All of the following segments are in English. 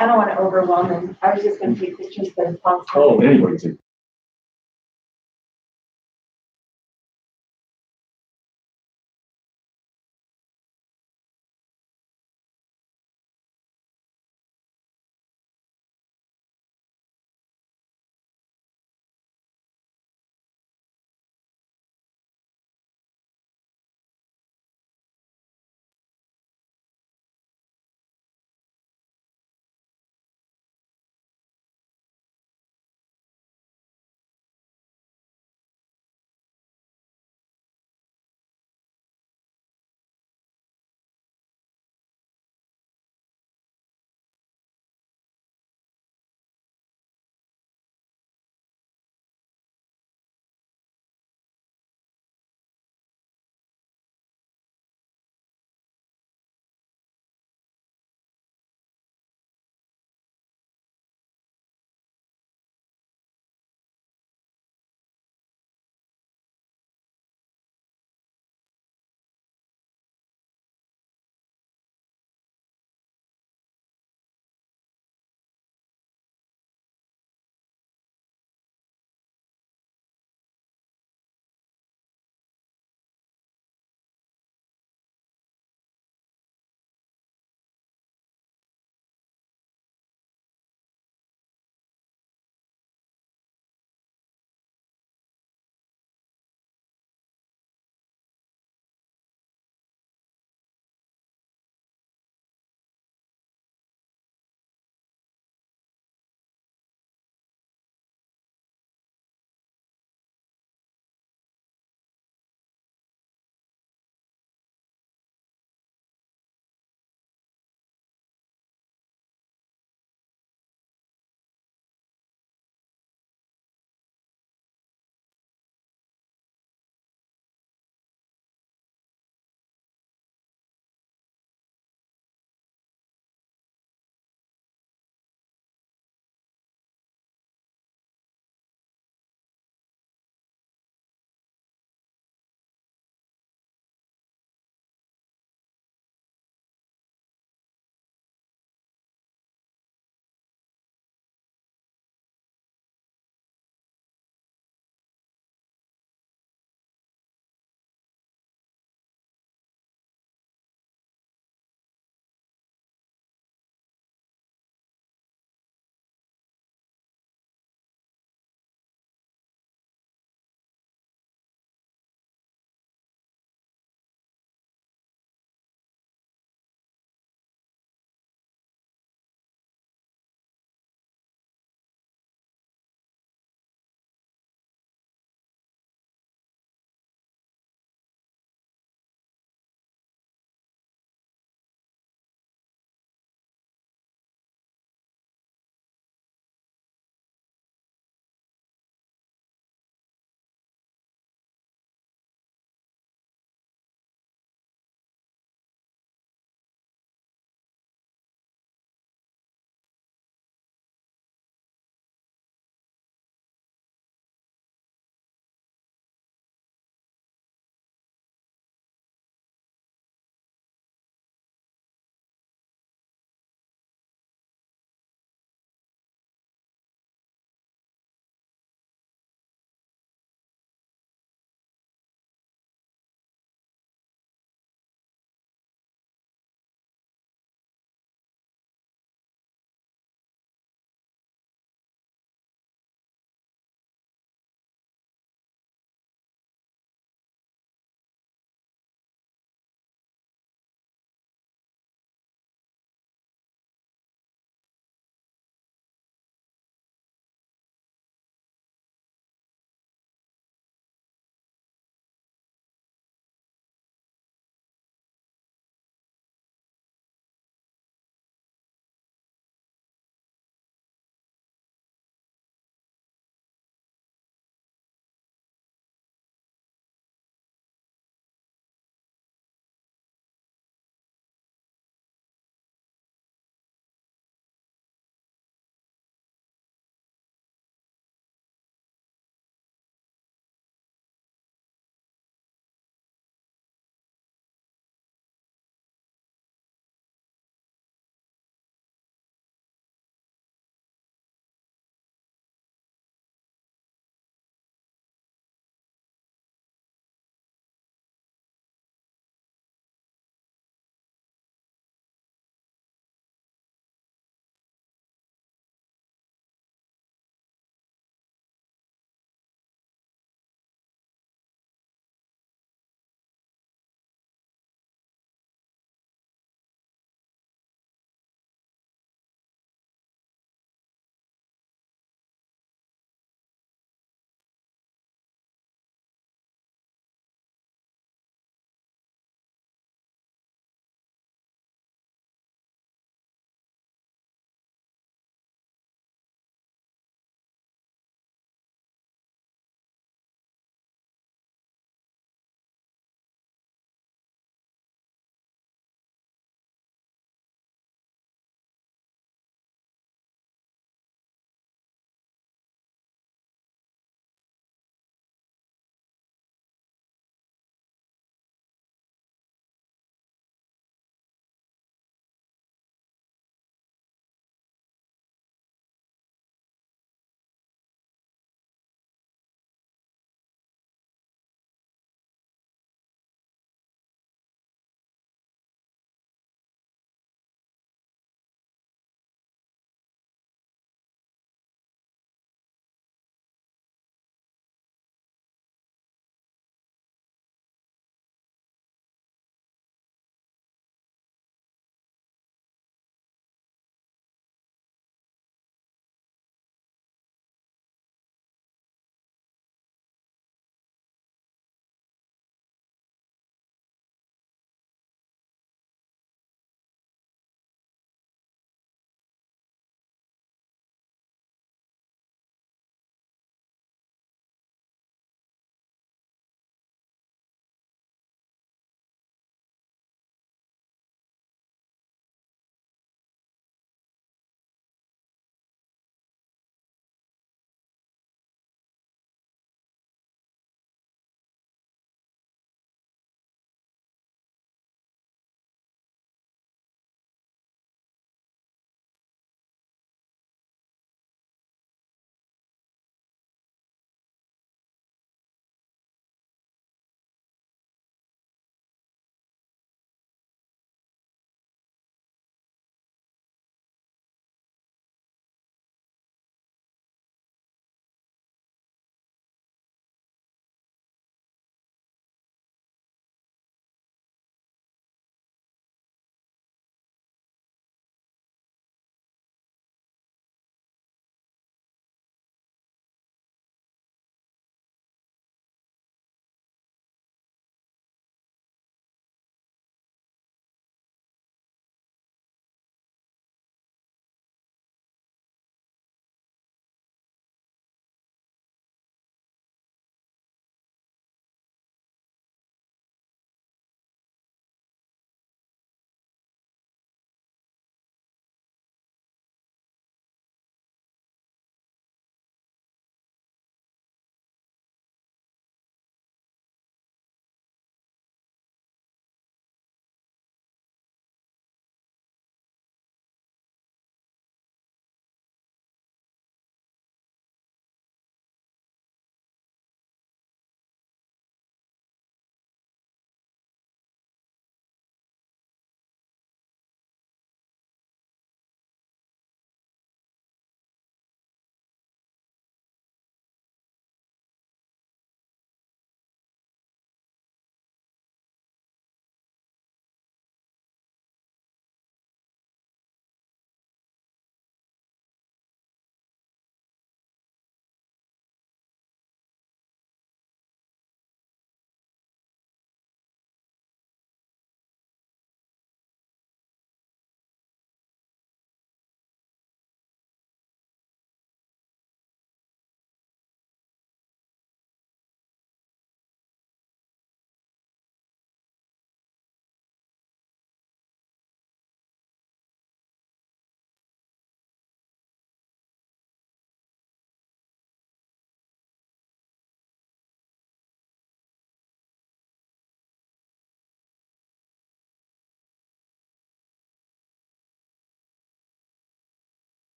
I don't want to overwhelm him. I was just going to take pictures, but it's possible. Oh, anyways,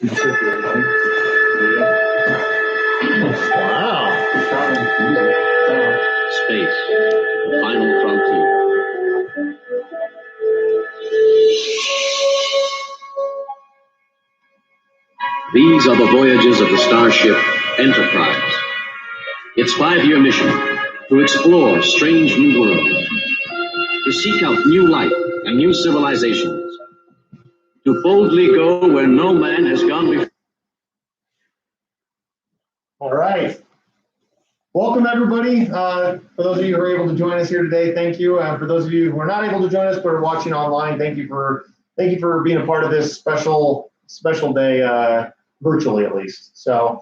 Wow. Space, the final frontier. These are the voyages of the starship Enterprise. Its 5-year mission, to explore strange new worlds, to seek out new life and new civilizations, to boldly go where no man has gone before. All right. Welcome, everybody. For those of you who are able to join us here today, thank you. For those of you who are not able to join us but are watching online, thank you for being a part of this special day, virtually at least. So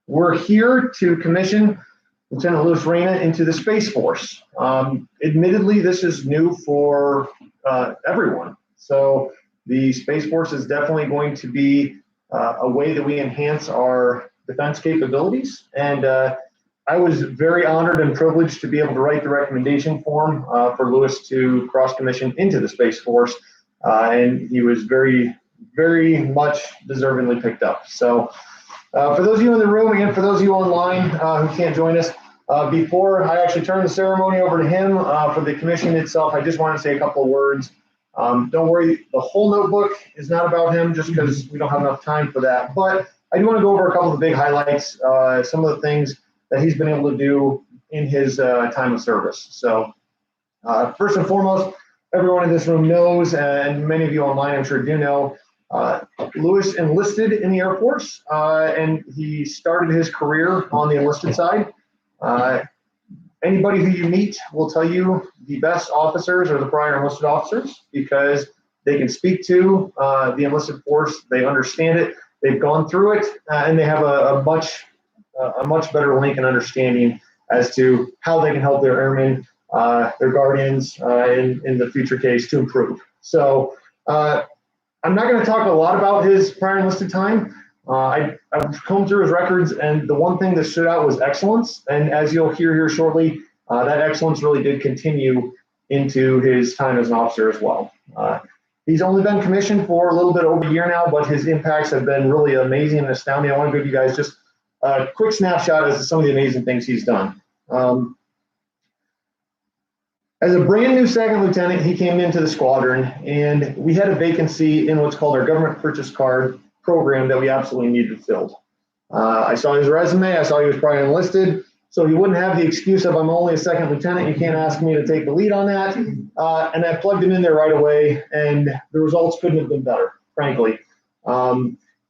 we're here to commission Lieutenant Reyna into the Space Force. Admittedly, this is new for everyone. So the Space Force is definitely going to be a way that we enhance our defense capabilities. And I was very honored and privileged to be able to write the recommendation form for Lewis to cross commission into the Space Force. And he was very, very much deservingly picked up. So for those of you in the room, again, for those of you online who can't join us, before I actually turn the ceremony over to him for the commission itself, I just want to say a couple of words. Don't worry, the whole notebook is not about him just because we don't have enough time for that. But I do want to go over a couple of the big highlights, some of the things that he's been able to do in his time of service. So first and foremost, everyone in this room knows, and many of you online I'm sure do know, Lewis enlisted in the Air Force, and he started his career on the enlisted side. Anybody who you meet will tell you the best officers are the prior enlisted officers because they can speak to the enlisted force, they understand it, they've gone through it, and they have a much better link and understanding as to how they can help their airmen, their guardians, in the future case to improve. So I'm not going to talk a lot about his prior enlisted time. I've combed through his records, and the one thing that stood out was excellence. And as you'll hear here shortly, that excellence really did continue into his time as an officer as well. He's only been commissioned for a little bit over a year now, but his impacts have been really amazing and astounding. I want to give you guys just a quick snapshot as to some of the amazing things he's done. As a brand new second lieutenant, he came into the squadron, and we had a vacancy in what's called our government purchase card program that we absolutely needed filled. I saw his resume, I saw he was probably enlisted, so he wouldn't have the excuse of I'm only a second lieutenant, you can't ask me to take the lead on that. And I plugged him in there right away, and the results couldn't have been better, frankly.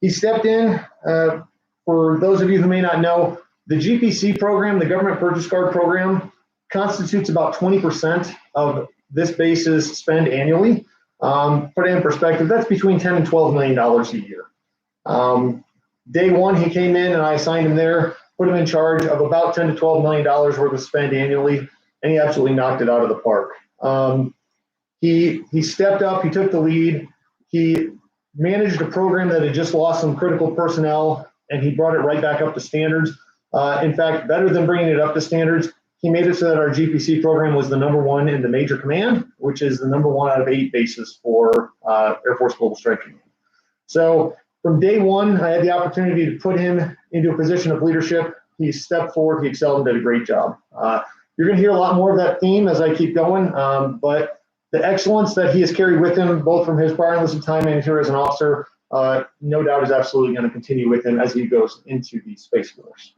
He stepped in, for those of you who may not know, the GPC program, the government purchase card program, constitutes about 20% of this base's spend annually. Put it in perspective, that's between $10 and $12 million a year. Day one, he came in and I assigned him there, put him in charge of about $10 to $12 million worth of spend annually, and he absolutely knocked it out of the park. He stepped up, he took the lead, he managed a program that had just lost some critical personnel, and he brought it right back up to standards. In fact, better than bringing it up to standards, he made it so that our GPC program was the #1 in the Major Command, which is the #1 out of 8 bases for Air Force Global Strike Command. So from day one, I had the opportunity to put him into a position of leadership. He stepped forward, he excelled, and did a great job. You're going to hear a lot more of that theme as I keep going, but the excellence that he has carried with him, both from his prior enlisted time and here as an officer, no doubt is absolutely going to continue with him as he goes into the Space Force.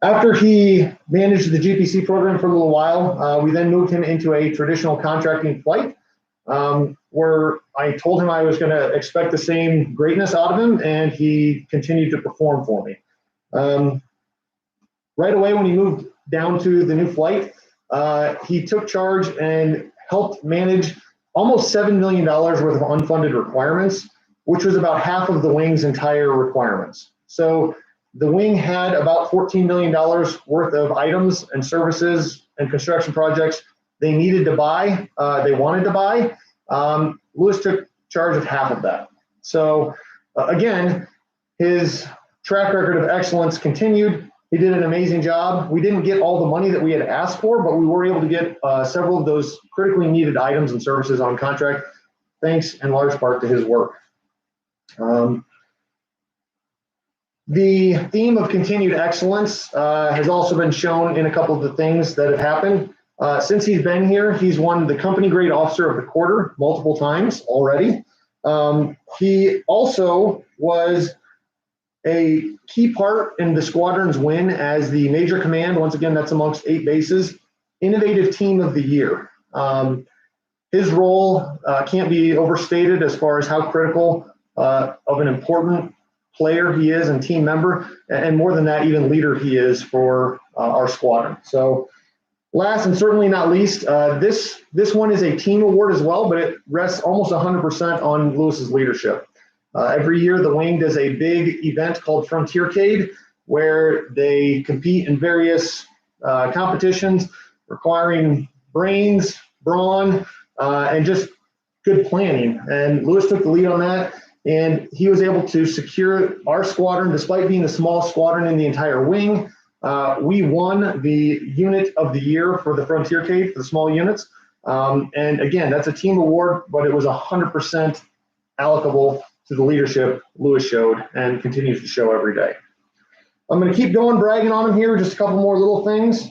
After he managed the GPC program for a little while, we then moved him into a traditional contracting flight, where I told him I was going to expect the same greatness out of him, and he continued to perform for me. Right away when he moved down to the new flight, he took charge and helped manage almost $7 million worth of unfunded requirements, which was about half of the wing's entire requirements. So the wing had about $14 million worth of items and services and construction projects they needed to buy, they wanted to buy. Lewis took charge of half of that. So again, his track record of excellence continued. He did an amazing job. We didn't get all the money that we had asked for, but we were able to get several of those critically needed items and services on contract, thanks in large part to his work. The theme of continued excellence has also been shown in a couple of the things that have happened. Since he's been here, he's won the Company Grade Officer of the Quarter multiple times already. He also was a key part in the squadron's win as the Major Command, once again, that's amongst 8 bases, Innovative Team of the Year. His role can't be overstated as far as how critical of an important player he is and team member, and more than that, even leader he is for our squadron. So last and certainly not least, this one is a team award as well, but it rests almost 100% on Lewis's leadership. Every year, the wing does a big event called Frontiercade, where they compete in various competitions requiring brains, brawn, and just good planning. And Lewis took the lead on that, and he was able to secure our squadron, despite being the smallest squadron in the entire wing. We won the Unit of the Year for the Frontiercade for the small units. And again, that's a team award, but it was 100% allocable to the leadership Lewis showed and continues to show every day. I'm going to keep going, bragging on him here, just a couple more little things.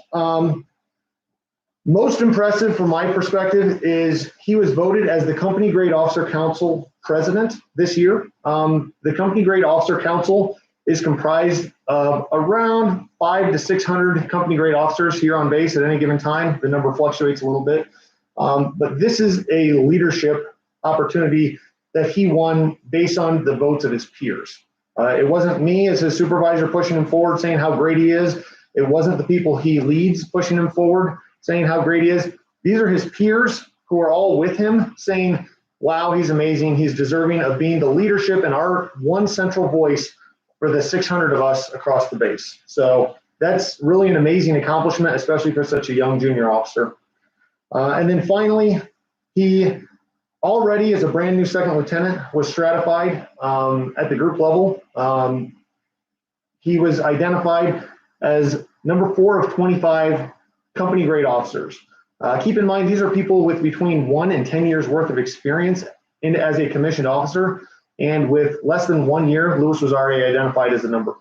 Most impressive from my perspective is he was voted as the Company Grade Officer Council President this year. The Company Grade Officer Council is comprised of around 500 to 600 company grade officers here on base at any given time. The number fluctuates a little bit, but this is a leadership opportunity that he won based on the votes of his peers. It wasn't me as his supervisor pushing him forward saying how great he is. It wasn't the people he leads pushing him forward saying how great he is. These are his peers who are all with him saying, wow, he's amazing. He's deserving of being the leadership and our one central voice for the 600 of us across the base. So that's really an amazing accomplishment, especially for such a young junior officer. And then finally, he already as a brand new second lieutenant was stratified at the group level. He was identified as number 4 of 25 company grade officers. Keep in mind, these are people with between 1 and 10 years worth of experience as a commissioned officer. And with less than 1 year, Lewis was already identified as the number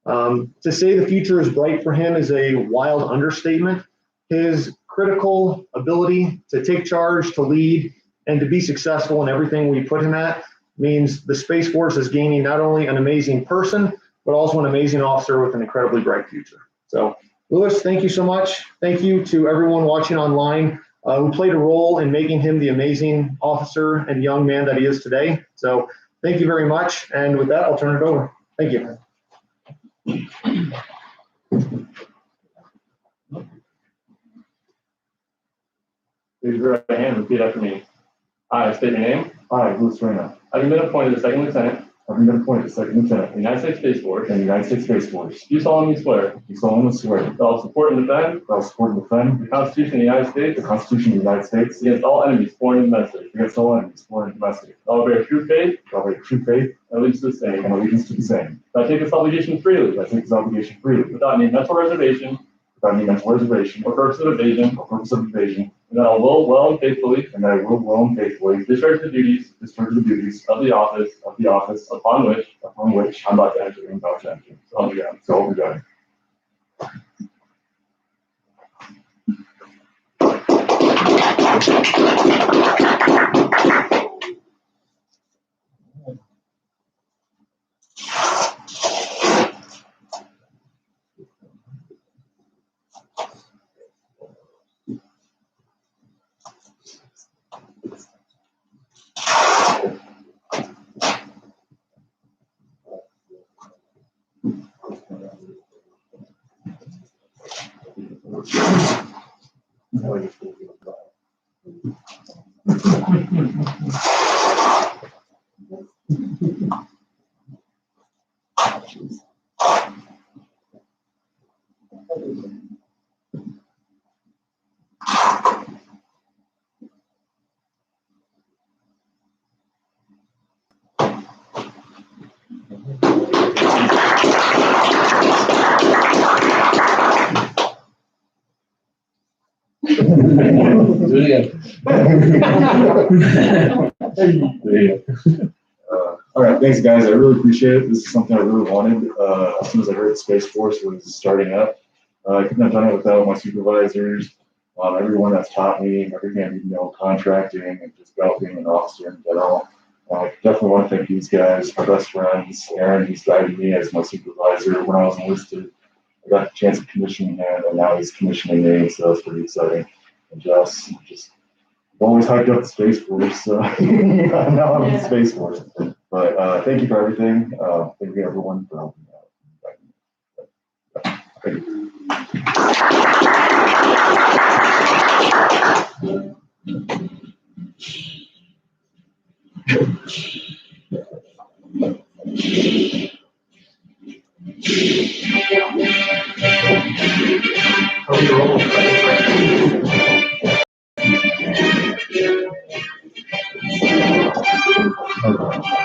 4. To say the future is bright for him is a wild understatement. His critical ability to take charge, to lead, and to be successful in everything we put him at means the Space Force is gaining not only an amazing person, but also an amazing officer with an incredibly bright future. So, Lewis, thank you so much. Thank you to everyone watching online who played a role in making him the amazing officer and young man that he is today. So thank you very much. And with that, I'll turn it over. Thank you. Please raise your right hand and repeat after me. I state your name. I, Bruce Reyna, Having been appointed as second lieutenant having been appointed second lieutenant in the United States Space Force, in the United States Space Force, do solemnly swear do solemnly swear that I will support and defend that I will support and defend the Constitution of the United the States Constitution of the United States against all enemies, foreign and domestic. against all enemies, foreign and domestic, I will bear true faith that I will bear true faith and allegiance to the same. and allegiance to the same, That I take this obligation freely, that I take this obligation freely, without any mental reservation without any mental reservation or purpose of evasion, or purpose of evasion, and that I will well and faithfully and that I will well and faithfully discharge the duties discharge the duties of the office upon which upon which I'm about to enter. I'm about to enter. So help me God. So help me God. Do it again. All right, thanks, guys. I really appreciate it. This is something I really wanted. As soon as I heard the Space Force was starting up, I couldn't have done it without my supervisors, everyone that's taught me everything I need to know, contracting and just about being an officer in general. I definitely want to thank these guys, my best friends. Aaron, he's guided me as my supervisor when I was enlisted. I got the chance of commissioning him, and now he's commissioning me, so that's pretty exciting. And just always hyped up the Space Force, so now I'm in the Space Force. But thank you for everything. Thank you everyone for helping out. Thank you. Are we rolling?